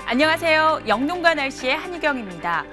안녕하세요. 영농가 날씨의 한희경입니다.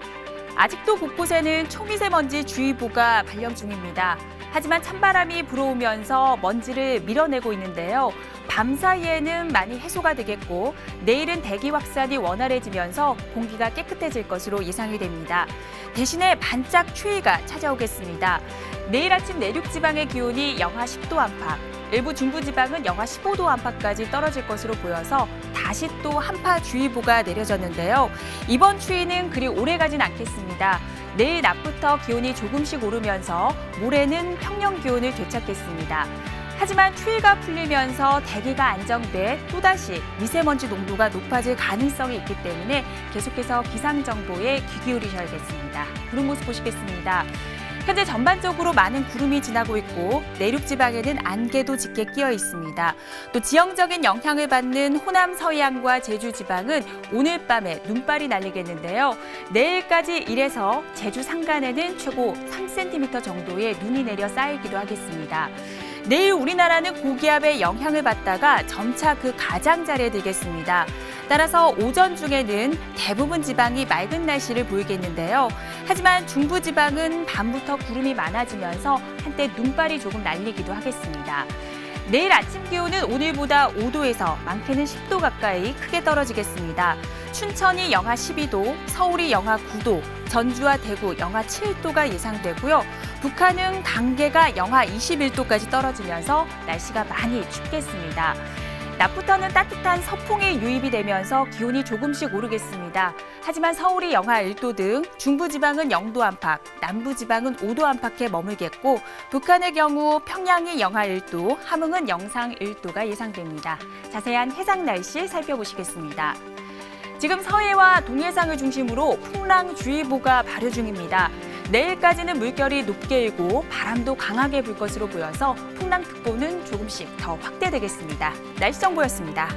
아직도 곳곳에는 초미세먼지 주의보가 발령 중입니다. 하지만 찬바람이 불어오면서 먼지를 밀어내고 있는데요. 밤 사이에는 많이 해소가 되겠고 내일은 대기 확산이 원활해지면서 공기가 깨끗해질 것으로 예상이 됩니다. 대신에 반짝 추위가 찾아오겠습니다. 내일 아침 내륙 지방의 기온이 영하 10도 안팎, 일부 중부지방은 영하 15도 안팎까지 떨어질 것으로 보여서 다시 또 한파주의보가 내려졌는데요. 이번 추위는 그리 오래가진 않겠습니다. 내일 낮부터 기온이 조금씩 오르면서 모레는 평년 기온을 되찾겠습니다. 하지만 추위가 풀리면서 대기가 안정돼 또다시 미세먼지 농도가 높아질 가능성이 있기 때문에 계속해서 기상정보에 귀 기울이셔야겠습니다. 구름 모습 보시겠습니다. 현재 전반적으로 많은 구름이 지나고 있고 내륙 지방에는 안개도 짙게 끼어 있습니다. 또 지형적인 영향을 받는 호남 서해안과 제주 지방은 오늘 밤에 눈발이 날리겠는데요. 내일까지 이래서 제주 산간에는 최고 3cm 정도의 눈이 내려 쌓이기도 하겠습니다. 내일 우리나라는 고기압의 영향을 받다가 점차 그 가장자리에 들겠습니다. 따라서 오전 중에는 대부분 지방이 맑은 날씨를 보이겠는데요. 하지만 중부지방은 밤부터 구름이 많아지면서 한때 눈발이 조금 날리기도 하겠습니다. 내일 아침 기온은 오늘보다 5도에서 많게는 10도 가까이 크게 떨어지겠습니다. 춘천이 영하 12도, 서울이 영하 9도, 전주와 대구 영하 7도가 예상되고요. 북한은 강계가 영하 21도까지 떨어지면서 날씨가 많이 춥겠습니다. 낮부터는 따뜻한 서풍이 유입이 되면서 기온이 조금씩 오르겠습니다. 하지만 서울이 영하 1도 등 중부지방은 0도 안팎, 남부지방은 5도 안팎에 머물겠고 북한의 경우 평양이 영하 1도, 함흥은 영상 1도가 예상됩니다. 자세한 해상 날씨 살펴보시겠습니다. 지금 서해와 동해상을 중심으로 풍랑주의보가 발효 중입니다. 내일까지는 물결이 높게 일고 바람도 강하게 불 것으로 보여서 풍랑특보는 조금씩 더 확대되겠습니다. 날씨 정보였습니다.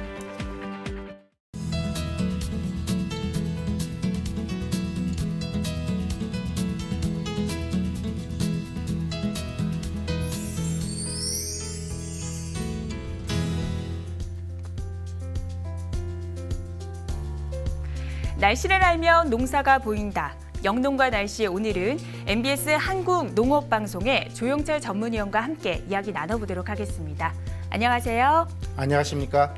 날씨를 알면 농사가 보인다. 영농가 날씨 오늘은 MBS 한국농업방송의 조용철 전문위원과 함께 이야기 나눠보도록 하겠습니다. 안녕하세요. 안녕하십니까?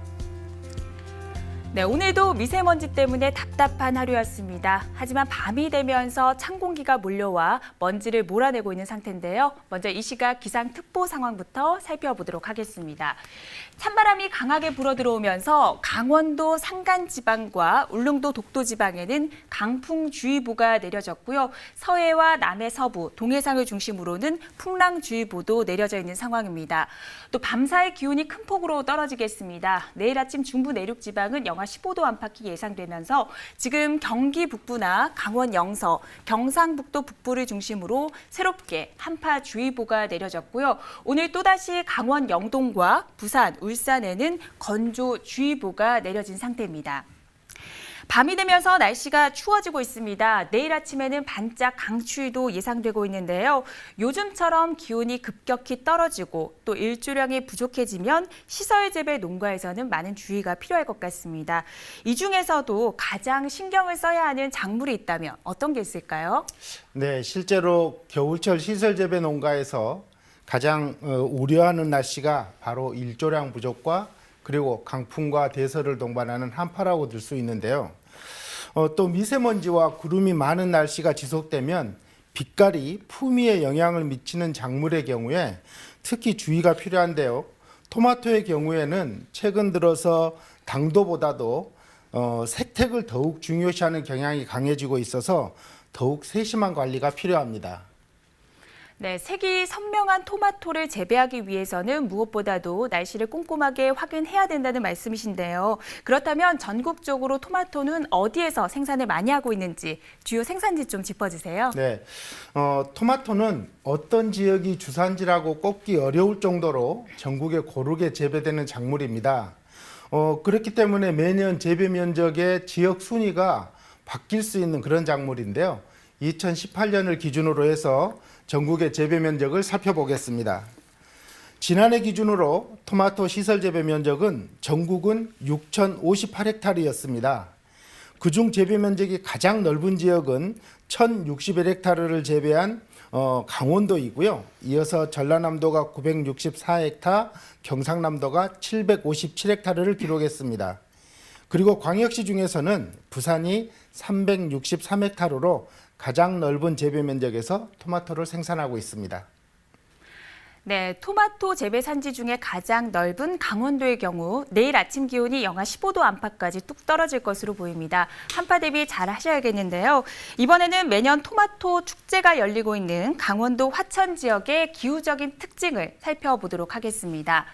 네, 오늘도 미세먼지 때문에 답답한 하루였습니다. 하지만 밤이 되면서 찬 공기가 몰려와 먼지를 몰아내고 있는 상태인데요. 먼저 이 시각 기상특보 상황부터 살펴보도록 하겠습니다. 찬바람이 강하게 불어들어오면서 강원도 산간지방과 울릉도 독도지방에는 강풍주의보가 내려졌고요. 서해와 남해 서부, 동해상을 중심으로는 풍랑주의보도 내려져 있는 상황입니다. 또 밤사이 기온이 큰 폭으로 떨어지겠습니다. 내일 아침 중부 내륙 지방은 영하 15도 안팎이 예상되면서 지금 경기 북부나 강원 영서, 경상북도 북부를 중심으로 새롭게 한파주의보가 내려졌고요. 오늘 또다시 강원 영동과 부산, 울산에는 건조주의보가 내려진 상태입니다. 밤이 되면서 날씨가 추워지고 있습니다. 내일 아침에는 반짝 강추위도 예상되고 있는데요. 요즘처럼 기온이 급격히 떨어지고 또 일조량이 부족해지면 시설 재배 농가에서는 많은 주의가 필요할 것 같습니다. 이 중에서도 가장 신경을 써야 하는 작물이 있다면 어떤 게 있을까요? 네, 실제로 겨울철 시설 재배 농가에서 가장 우려하는 날씨가 바로 일조량 부족과 그리고 강풍과 대설을 동반하는 한파라고 들 수 있는데요. 또 미세먼지와 구름이 많은 날씨가 지속되면 빛깔이 품위에 영향을 미치는 작물의 경우에 특히 주의가 필요한데요. 토마토의 경우에는 최근 들어서 당도보다도 색택을 더욱 중요시하는 경향이 강해지고 있어서 더욱 세심한 관리가 필요합니다. 네, 색이 선명한 토마토를 재배하기 위해서는 무엇보다도 날씨를 꼼꼼하게 확인해야 된다는 말씀이신데요. 그렇다면 전국적으로 토마토는 어디에서 생산을 많이 하고 있는지 주요 생산지 좀 짚어주세요. 네, 토마토는 어떤 지역이 주산지라고 꼽기 어려울 정도로 전국에 고르게 재배되는 작물입니다. 그렇기 때문에 매년 재배 면적의 지역 순위가 바뀔 수 있는 그런 작물인데요. 2018년을 기준으로 해서 전국의 재배 면적을 살펴보겠습니다. 지난해 기준으로 토마토 시설 재배 면적은 전국은 6,058헥타르였습니다. 그중 재배 면적이 가장 넓은 지역은 1,061헥타르를 재배한 강원도이고요. 이어서 전라남도가 964헥타, 경상남도가 757헥타르를 기록했습니다. 그리고 광역시 중에서는 부산이 363헥타르로 가장 넓은 재배 면적에서 토마토를 생산하고 있습니다. 네, 토마토 재배 산지 중에 가장 넓은 강원도의 경우 내일 아침 기온이 영하 15도 안팎까지 뚝 떨어질 것으로 보입니다. 한파 대비 잘 하셔야겠는데요. 이번에는 매년 토마토 축제가 열리고 있는 강원도 화천 지역의 기후적인 특징을 살펴보도록 하겠습니다.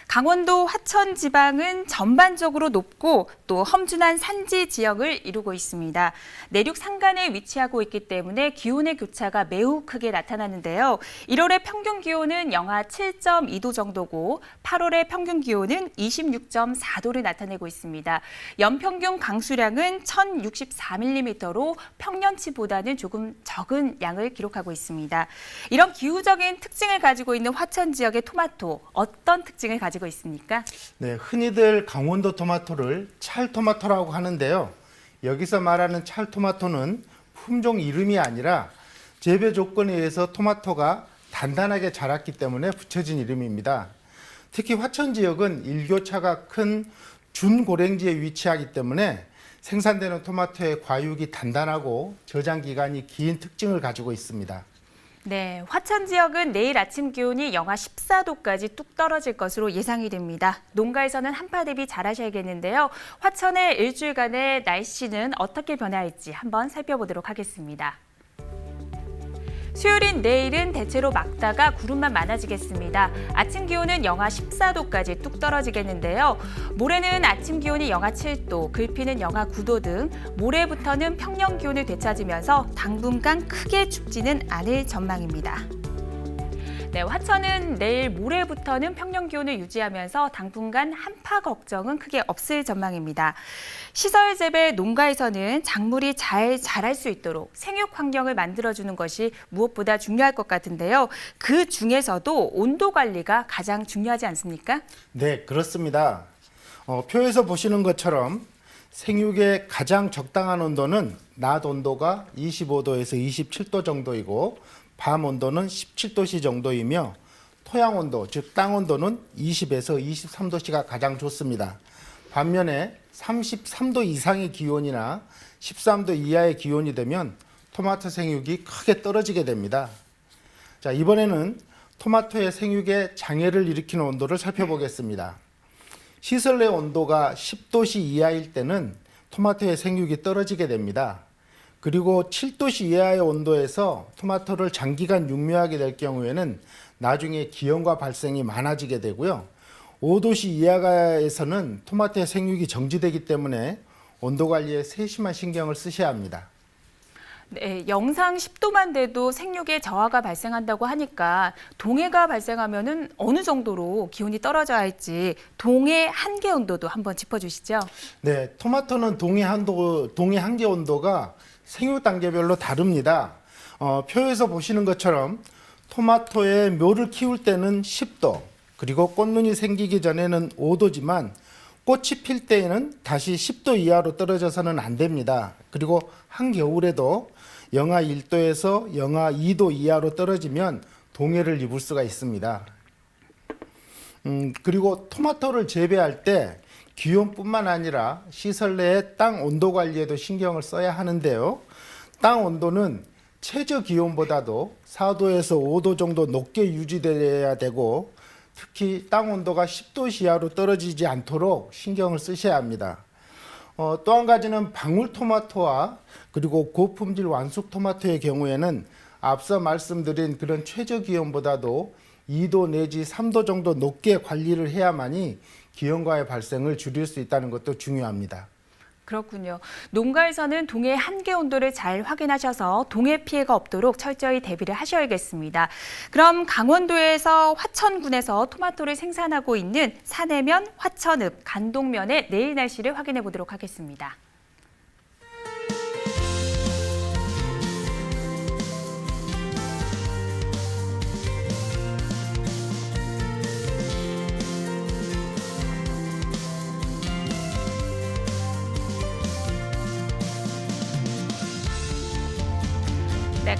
강원도 화천 지방은 전반적으로 높고 또 험준한 산지 지역을 이루고 있습니다. 내륙 산간에 위치하고 있기 때문에 기온의 교차가 매우 크게 나타나는데요. 1월의 평균 기온은 영하 7.2도 정도고 8월의 평균 기온은 26.4도를 나타내고 있습니다. 연평균 강수량은 1,064mm로 평년치보다는 조금 적은 양을 기록하고 있습니다. 이런 기후적인 특징을 가지고 있는 화천 지역의 토마토, 어떤 특징을 가지고 있습니까? 네, 흔히들 강원도 토마토를 찰토마토라고 하는데요. 여기서 말하는 찰토마토는 품종 이름이 아니라 재배 조건에 의해서 토마토가 단단하게 자랐기 때문에 붙여진 이름입니다. 특히 화천 지역은 일교차가 큰 준고랭지에 위치하기 때문에 생산되는 토마토의 과육이 단단하고 저장 기간이 긴 특징을 가지고 있습니다. 네, 화천 지역은 내일 아침 기온이 영하 14도까지 뚝 떨어질 것으로 예상이 됩니다. 농가에서는 한파 대비 잘 하셔야겠는데요. 화천의 일주일간의 날씨는 어떻게 변화할지 한번 살펴보도록 하겠습니다. 수요일인 내일은 대체로 맑다가 구름만 많아지겠습니다. 아침 기온은 영하 14도까지 뚝 떨어지겠는데요. 모레는 아침 기온이 영하 7도, 글피는 영하 9도 등 모레부터는 평년 기온을 되찾으면서 당분간 크게 춥지는 않을 전망입니다. 네, 화천은 내일 모레부터는 평년 기온을 유지하면서 당분간 한파 걱정은 크게 없을 전망입니다. 시설 재배 농가에서는 작물이 잘 자랄 수 있도록 생육 환경을 만들어주는 것이 무엇보다 중요할 것 같은데요. 그 중에서도 온도 관리가 가장 중요하지 않습니까? 네, 그렇습니다. 표에서 보시는 것처럼 생육의 가장 적당한 온도는 낮 온도가 25도에서 27도 정도이고 밤 온도는 17도씨 정도이며 토양 온도, 즉 땅 온도는 20에서 23도씨가 가장 좋습니다. 반면에 33도 이상의 기온이나 13도 이하의 기온이 되면 토마토 생육이 크게 떨어지게 됩니다. 자, 이번에는 토마토의 생육에 장애를 일으키는 온도를 살펴보겠습니다. 시설 내 온도가 10도씨 이하일 때는 토마토의 생육이 떨어지게 됩니다. 그리고 7도씨 이하의 온도에서 토마토를 장기간 육묘하게 될 경우에는 나중에 기형과 발생이 많아지게 되고요. 5도씨 이하에서는 토마토의 생육이 정지되기 때문에 온도 관리에 세심한 신경을 쓰셔야 합니다. 네, 영상 10도만 돼도 생육에 저하가 발생한다고 하니까 동해가 발생하면은 어느 정도로 기온이 떨어져야 할지 동해 한계 온도도 한번 짚어주시죠. 네, 토마토는 동해 한계 온도가 생육 단계별로 다릅니다. 표에서 보시는 것처럼 토마토의 묘를 키울 때는 10도, 그리고 꽃눈이 생기기 전에는 5도지만 꽃이 필 때에는 다시 10도 이하로 떨어져서는 안 됩니다. 그리고 한겨울에도 영하 1도에서 영하 2도 이하로 떨어지면 동해를 입을 수가 있습니다. 그리고 토마토를 재배할 때 기온뿐만 아니라 시설 내의 땅 온도 관리에도 신경을 써야 하는데요. 땅 온도는 최저 기온보다도 4도에서 5도 정도 높게 유지되어야 되고 특히 땅 온도가 10도 이하로 떨어지지 않도록 신경을 쓰셔야 합니다. 또 한 가지는 방울토마토와 그리고 고품질 완숙토마토의 경우에는 앞서 말씀드린 그런 최저 기온보다도 2도 내지 3도 정도 높게 관리를 해야만이 기형과의 발생을 줄일 수 있다는 것도 중요합니다. 그렇군요. 농가에서는 동해 한계 온도를 잘 확인하셔서 동해 피해가 없도록 철저히 대비를 하셔야겠습니다. 그럼 강원도에서 화천군에서 토마토를 생산하고 있는 사내면, 화천읍, 간동면의 내일 날씨를 확인해 보도록 하겠습니다.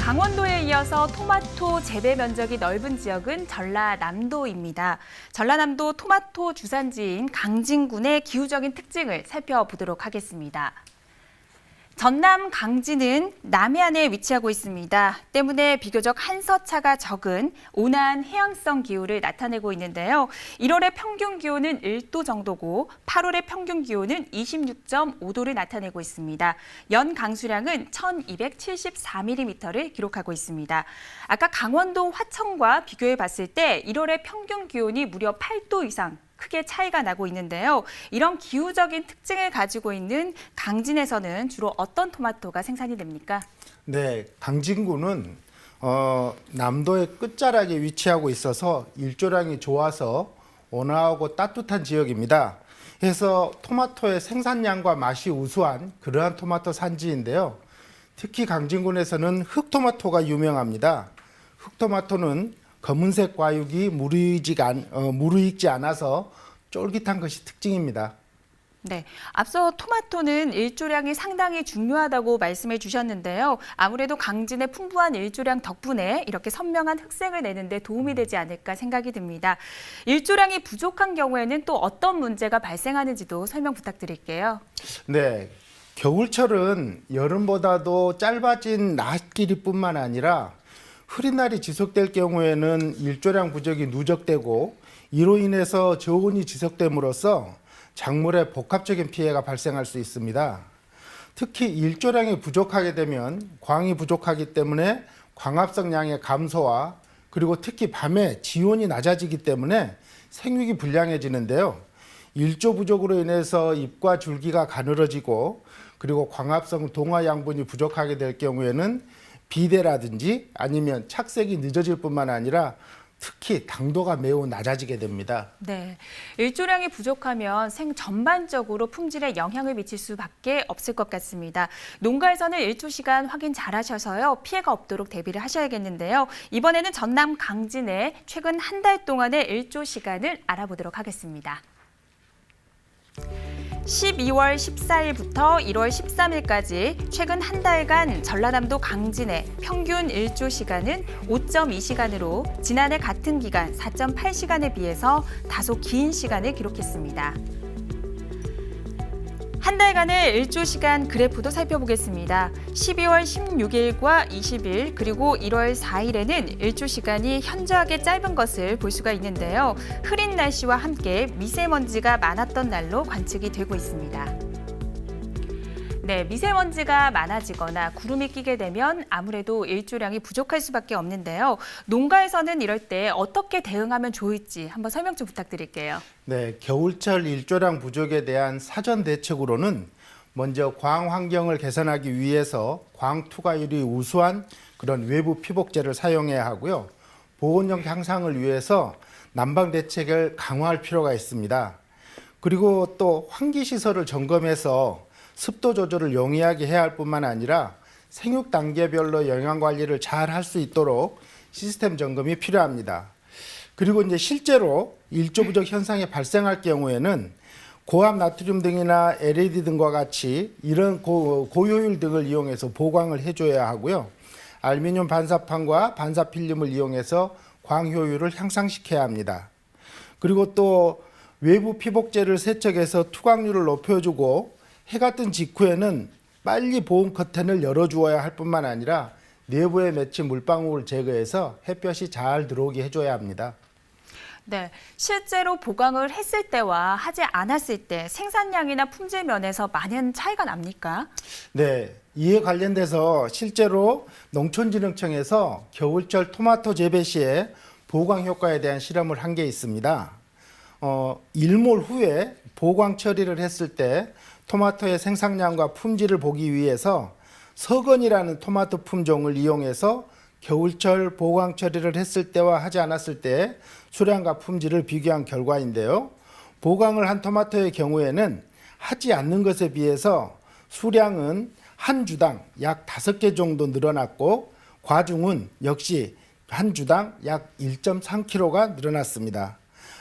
강원도에 이어서 토마토 재배 면적이 넓은 지역은 전라남도입니다. 전라남도 토마토 주산지인 강진군의 기후적인 특징을 살펴보도록 하겠습니다. 전남 강진은 남해안에 위치하고 있습니다. 때문에 비교적 한서차가 적은 온화한 해양성 기후를 나타내고 있는데요. 1월의 평균 기온은 1도 정도고 8월의 평균 기온은 26.5도를 나타내고 있습니다. 연 강수량은 1274mm를 기록하고 있습니다. 아까 강원도 화천과 비교해 봤을 때 1월의 평균 기온이 무려 8도 이상 크게 차이가 나고 있는데요. 이런 기후적인 특징을 가지고 있는 강진에서는 주로 어떤 토마토가 생산이 됩니까? 네, 강진군은 남도의 끝자락에 위치하고 있어서 일조량이 좋아서 온화하고 따뜻한 지역입니다. 그래서 토마토의 생산량과 맛이 우수한 그러한 토마토 산지인데요. 특히 강진군에서는 흑토마토가 유명합니다. 흑토마토는 검은색 과육이 무르익지 않아서 쫄깃한 것이 특징입니다. 네, 앞서 토마토는 일조량이 상당히 중요하다고 말씀해 주셨는데요. 아무래도 강진의 풍부한 일조량 덕분에 이렇게 선명한 흑색을 내는데 도움이 되지 않을까 생각이 듭니다. 일조량이 부족한 경우에는 또 어떤 문제가 발생하는지도 설명 부탁드릴게요. 네, 겨울철은 여름보다도 짧아진 낮 길이뿐만 아니라 흐린 날이 지속될 경우에는 일조량 부족이 누적되고 이로 인해서 저온이 지속됨으로써 작물에 복합적인 피해가 발생할 수 있습니다. 특히 일조량이 부족하게 되면 광이 부족하기 때문에 광합성량의 감소와 그리고 특히 밤에 지온이 낮아지기 때문에 생육이 불량해지는데요. 일조 부족으로 인해서 잎과 줄기가 가늘어지고 그리고 광합성 동화 양분이 부족하게 될 경우에는 비대라든지 아니면 착색이 늦어질 뿐만 아니라 특히 당도가 매우 낮아지게 됩니다. 네, 일조량이 부족하면 전반적으로 품질에 영향을 미칠 수밖에 없을 것 같습니다. 농가에서는 일조 시간 확인 잘 하셔서요. 피해가 없도록 대비를 하셔야겠는데요. 이번에는 전남 강진의 최근 한 달 동안의 일조 시간을 알아보도록 하겠습니다. 12월 14일부터 1월 13일까지 최근 한 달간 전라남도 강진의 평균 일조 시간은 5.2시간으로 지난해 같은 기간 4.8시간에 비해서 다소 긴 시간을 기록했습니다. 한 달간의 일조 시간 그래프도 살펴보겠습니다. 12월 16일과 20일 그리고 1월 4일에는 일조 시간이 현저하게 짧은 것을 볼 수가 있는데요. 흐린 날씨와 함께 미세먼지가 많았던 날로 관측이 되고 있습니다. 네, 미세먼지가 많아지거나 구름이 끼게 되면 아무래도 일조량이 부족할 수밖에 없는데요. 농가에서는 이럴 때 어떻게 대응하면 좋을지 한번 설명 좀 부탁드릴게요. 네, 겨울철 일조량 부족에 대한 사전 대책으로는 먼저 광 환경을 개선하기 위해서 광 투과율이 우수한 그런 외부 피복제를 사용해야 하고요. 보온력 향상을 위해서 난방 대책을 강화할 필요가 있습니다. 그리고 또 환기 시설을 점검해서 습도 조절을 용이하게 해야 할 뿐만 아니라 생육 단계별로 영양 관리를 잘 할 수 있도록 시스템 점검이 필요합니다. 그리고 이제 실제로 일조 부족 현상이 발생할 경우에는 고압 나트륨 등이나 LED 등과 같이 이런 고효율 등을 이용해서 보강을 해줘야 하고요. 알루미늄 반사판과 반사 필름을 이용해서 광 효율을 향상시켜야 합니다. 그리고 또 외부 피복제를 세척해서 투광률을 높여주고 해가 뜬 직후에는 빨리 보온 커튼을 열어주어야 할 뿐만 아니라 내부에 맺힌 물방울을 제거해서 햇볕이 잘 들어오게 해줘야 합니다. 네, 실제로 보강을 했을 때와 하지 않았을 때 생산량이나 품질 면에서 많은 차이가 납니까? 네, 이에 관련돼서 실제로 농촌진흥청에서 겨울철 토마토 재배 시에 보강 효과에 대한 실험을 한 게 있습니다. 일몰 후에 보강 처리를 했을 때 토마토의 생산량과 품질을 보기 위해서 서건이라는 토마토 품종을 이용해서 겨울철 보강 처리를 했을 때와 하지 않았을 때 수량과 품질을 비교한 결과인데요. 보강을 한 토마토의 경우에는 하지 않는 것에 비해서 수량은 한 주당 약 5개 정도 늘어났고 과중은 역시 한 주당 약 1.3kg가 늘어났습니다.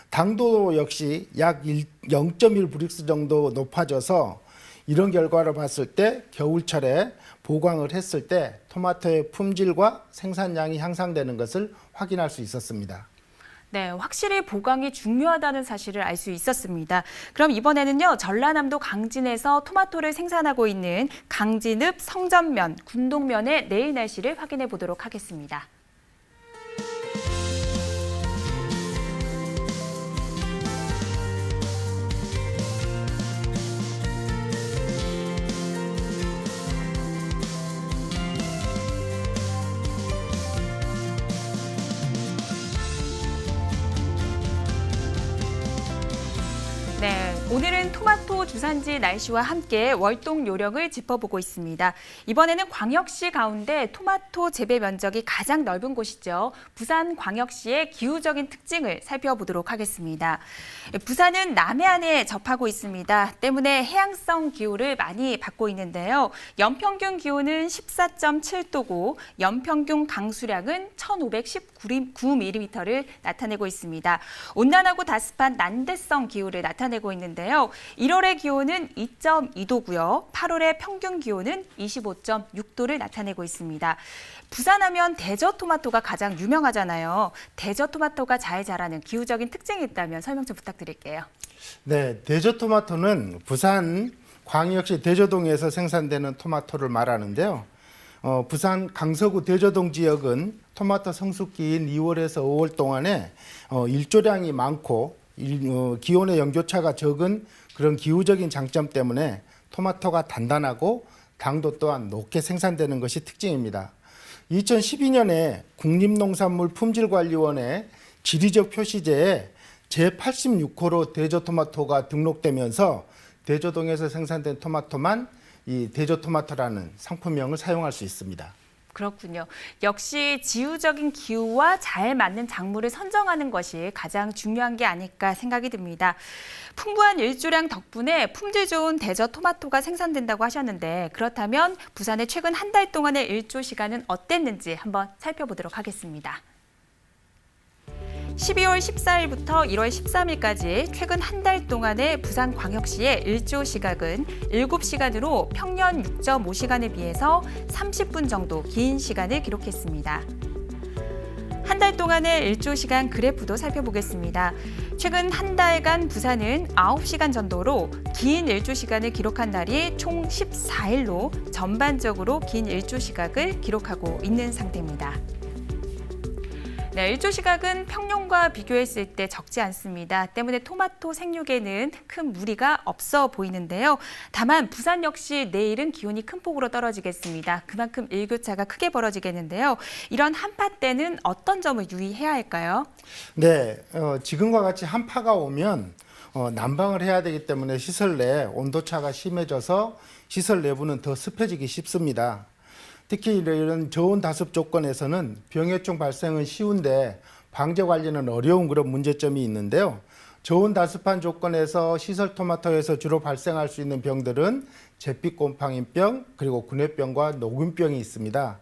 당도 역시 약 0.1브릭스 정도 높아져서 이런 결과를 봤을 때 겨울철에 보강을 했을 때 토마토의 품질과 생산량이 향상되는 것을 확인할 수 있었습니다. 네, 확실히 보강이 중요하다는 사실을 알 수 있었습니다. 그럼 이번에는요, 전라남도 강진에서 토마토를 생산하고 있는 강진읍 성전면, 군동면의 내일 날씨를 확인해 보도록 하겠습니다. 네, 오늘은 토마토 주산지 날씨와 함께 월동 요령을 짚어보고 있습니다. 이번에는 광역시 가운데 토마토 재배 면적이 가장 넓은 곳이죠. 부산광역시의 기후적인 특징을 살펴보도록 하겠습니다. 부산은 남해안에 접하고 있습니다. 때문에 해양성 기후를 많이 받고 있는데요. 연평균 기온은 14.7도고 연평균 강수량은 1,519mm를 나타내고 있습니다. 온난하고 다습한 난대성 기후를 나타내고 있는데요. 1월의 기온은 2.2도고요. 8월의 평균 기온은 25.6도를 나타내고 있습니다. 부산하면 대저토마토가 가장 유명하잖아요. 대저토마토가 잘 자라는 기후적인 특징이 있다면 설명 좀 부탁드릴게요. 네, 대저토마토는 부산 광역시 대저동에서 생산되는 토마토를 말하는데요. 부산 강서구 대저동 지역은 토마토 성숙기인 2월에서 5월 동안에 일조량이 많고 기온의 연교차가 적은 그런 기후적인 장점 때문에 토마토가 단단하고 당도 또한 높게 생산되는 것이 특징입니다. 2012년에 국립농산물품질관리원회 지리적 표시제에 제86호로 대저토마토가 등록되면서 대저동에서 생산된 토마토만 이 대저토마토라는 상품명을 사용할 수 있습니다. 그렇군요. 역시 지구적인 기후와 잘 맞는 작물을 선정하는 것이 가장 중요한 게 아닐까 생각이 듭니다. 풍부한 일조량 덕분에 품질 좋은 대저토마토가 생산된다고 하셨는데 그렇다면 부산의 최근 한 달 동안의 일조 시간은 어땠는지 한번 살펴보도록 하겠습니다. 12월 14일부터 1월 13일까지 최근 한 달 동안의 부산광역시의 일조 시각은 7시간으로 평년 6.5시간에 비해서 30분 정도 긴 시간을 기록했습니다. 한 달 동안의 일조 시간 그래프도 살펴보겠습니다. 최근 한 달간 부산은 9시간 전도로 긴 일조 시간을 기록한 날이 총 14일로 전반적으로 긴 일조 시각을 기록하고 있는 상태입니다. 네, 일조 시각은 평년과 비교했을 때 적지 않습니다. 때문에 토마토 생육에는 큰 무리가 없어 보이는데요. 다만 부산 역시 내일은 기온이 큰 폭으로 떨어지겠습니다. 그만큼 일교차가 크게 벌어지겠는데요. 이런 한파 때는 어떤 점을 유의해야 할까요? 네, 지금과 같이 한파가 오면 난방을 해야 되기 때문에 시설 내 온도차가 심해져서 시설 내부는 더 습해지기 쉽습니다. 특히 이런 저온 다습 조건에서는 병해충 발생은 쉬운데 방제 관리는 어려운 그런 문제점이 있는데요. 저온 다습한 조건에서 시설 토마토에서 주로 발생할 수 있는 병들은 잿빛 곰팡이병 그리고 군해병과 녹균병이 있습니다.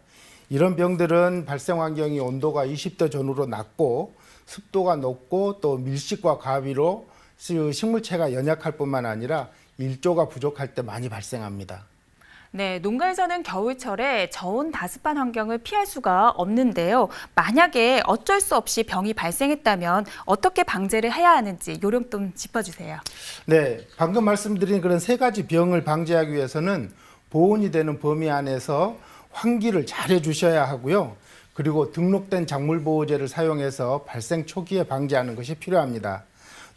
이런 병들은 발생 환경이 온도가 20도 전후로 낮고 습도가 높고 또 밀식과 가비로 식물체가 연약할 뿐만 아니라 일조가 부족할 때 많이 발생합니다. 네, 농가에서는 겨울철에 저온 다습한 환경을 피할 수가 없는데요. 만약에 어쩔 수 없이 병이 발생했다면 어떻게 방제를 해야 하는지 요령 좀 짚어주세요. 네, 방금 말씀드린 그런 세 가지 병을 방지하기 위해서는 보온이 되는 범위 안에서 환기를 잘 해주셔야 하고요. 그리고 등록된 작물보호제를 사용해서 발생 초기에 방지하는 것이 필요합니다.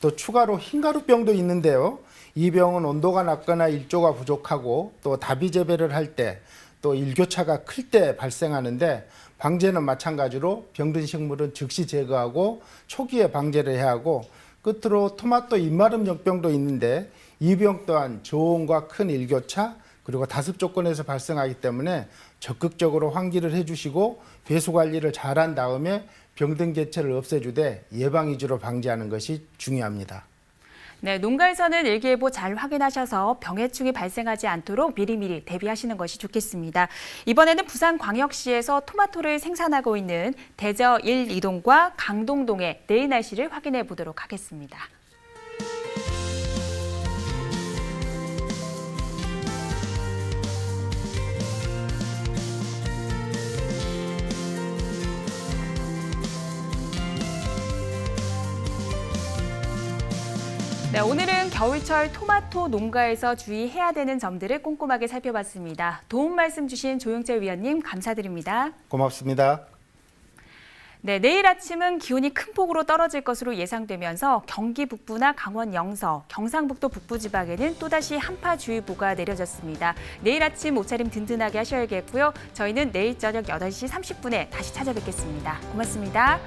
또 추가로 흰가루병도 있는데요. 이 병은 온도가 낮거나 일조가 부족하고 또 다비 재배를 할 때 또 일교차가 클 때 발생하는데 방제는 마찬가지로 병든 식물은 즉시 제거하고 초기에 방제를 해야 하고 끝으로 토마토 잎마름 역병도 있는데 이 병 또한 저온과 큰 일교차 그리고 다습 조건에서 발생하기 때문에 적극적으로 환기를 해주시고 배수 관리를 잘한 다음에 병든 개체를 없애주되 예방 위주로 방지하는 것이 중요합니다. 네, 농가에서는 일기예보 잘 확인하셔서 병해충이 발생하지 않도록 미리미리 대비하시는 것이 좋겠습니다. 이번에는 부산광역시에서 토마토를 생산하고 있는 대저 1, 2동과 강동동의 내일 날씨를 확인해 보도록 하겠습니다. 네, 오늘은 겨울철 토마토 농가에서 주의해야 되는 점들을 꼼꼼하게 살펴봤습니다. 도움 말씀 주신 조용재 위원님 감사드립니다. 고맙습니다. 네, 내일 아침은 기온이 큰 폭으로 떨어질 것으로 예상되면서 경기 북부나 강원 영서, 경상북도 북부 지방에는 또다시 한파주의보가 내려졌습니다. 내일 아침 옷차림 든든하게 하셔야겠고요. 저희는 내일 저녁 8시 30분에 다시 찾아뵙겠습니다. 고맙습니다.